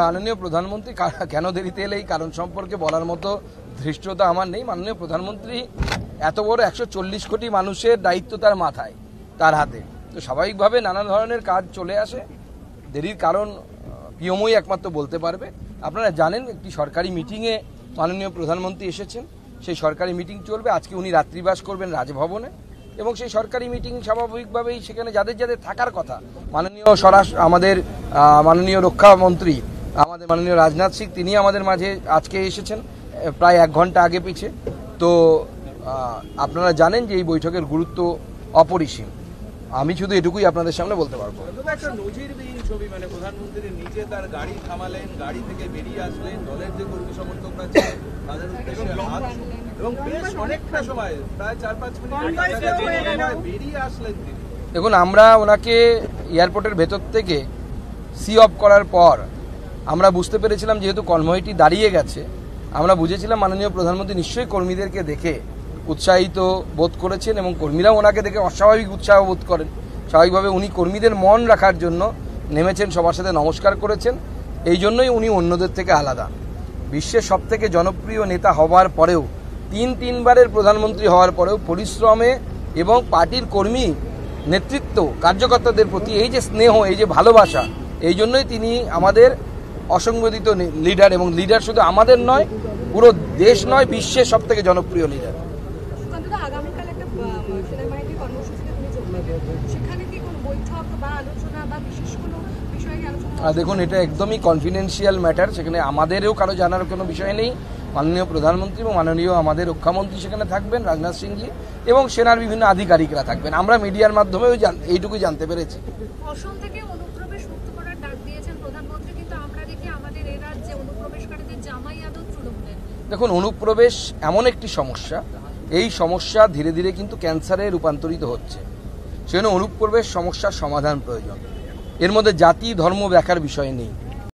মাননীয় প্রধানমন্ত্রী কেন দেরিতে এলে এই কারণ সম্পর্কে বলার মতো ধৃষ্টতা আমার নেই। মাননীয় প্রধানমন্ত্রী এত বড় 140 কোটি মানুষের দায়িত্ব তার মাথায়, তার হাতে, তো স্বাভাবিকভাবে নানা ধরনের কাজ চলে আসে। দেরির কারণ পিএমওই একমাত্র বলতে পারবে। আপনারা জানেন একটি সরকারি মিটিংয়ে মাননীয় প্রধানমন্ত্রী এসেছেন, সেই সরকারি মিটিং চলবে। আজকে উনি রাত্রিবাস করবেন রাজভবনে এবং সেই সরকারি মিটিং স্বাভাবিকভাবেই সেখানে যাদের যাদের থাকার কথা, মাননীয় আমাদের মাননীয় রক্ষামন্ত্রী আমাদের মাননীয় রাজনাথ সিং তিনি আমাদের মাঝে আজকে এসেছেন প্রায় 1 ঘন্টা আগে পিছে। তো আপনারা জানেন যে এই বৈঠকের গুরুত্ব অপরিসীম। আমি শুধু এটুকুই আপনাদের সামনে বলতে পারবো। একটা নজিরবিহীন ছবি, মানে প্রধানমন্ত্রী নিজে তার গাড়ি থামালেন, গাড়ি থেকে বেরিয়ে আসলেন, দলের যে কর্মী সমর্থকরা ছিলেন তাদের উদ্দেশ্যে এবং বেশ অনেকটা সময় প্রায় 4-5 মিনিট বেরিয়ে আসলেন তিনি। দেখুন, আমরা ওনাকে এয়ারপোর্টের ভেতর থেকে সি অফ করার পর আমরা বুঝতে পেরেছিলাম যেহেতু কনভয়টি দাঁড়িয়ে গেছে, আমরা বুঝেছিলাম মাননীয় প্রধানমন্ত্রী নিশ্চয়ই কর্মীদেরকে দেখে উৎসাহিত বোধ করেছেন এবং কর্মীরাও ওনাকে দেখে অস্বাভাবিক উৎসাহ বোধ করেন। স্বাভাবিকভাবে উনি কর্মীদের মন রাখার জন্য নেমেছেন, সবার সাথে নমস্কার করেছেন। এই জন্যই উনি অন্যদের থেকে আলাদা। বিশ্বের সবথেকে জনপ্রিয় নেতা হওয়ার পরেও, 3বারের প্রধানমন্ত্রী হওয়ার পরেও পরিশ্রমে এবং পার্টির কর্মী নেতৃত্ব কার্যকর্তাদের প্রতি এই যে স্নেহ, এই যে ভালোবাসা, এই জন্যই তিনি আমাদের অসংগঠিত লিডার এবং লিডার শুধু আমাদের নয়, পুরো দেশ নয়, বিশ্বের সবথেকে জনপ্রিয় লিডার। দেখুন, এটা একদমই কনফিডেন্সিয়াল ম্যাটার, সেখানে আমাদেরও কারো জানার কোনো বিষয় নেই। মাননীয় প্রধানমন্ত্রী এবং মাননীয় আমাদের রক্ষামন্ত্রী সেখানে থাকবেন, রাজনাথ সিংজি, এবং সেনার বিভিন্ন আধিকারিকরা থাকবেন। আমরা মিডিয়ার মাধ্যমেও এইটুকুই জানতে পেরেছি। দেখুন, অনুপ্রবেশ এমন একটি সমস্যা, এই সমস্যা ধীরে ধীরে কিন্তু ক্যান্সারে রূপান্তরিত হচ্ছে। সেজন্য অনুপ্রবেশ সমস্যার সমাধান প্রয়োজন। এর মধ্যে জাতি ধর্ম দেখার বিষয় নেই।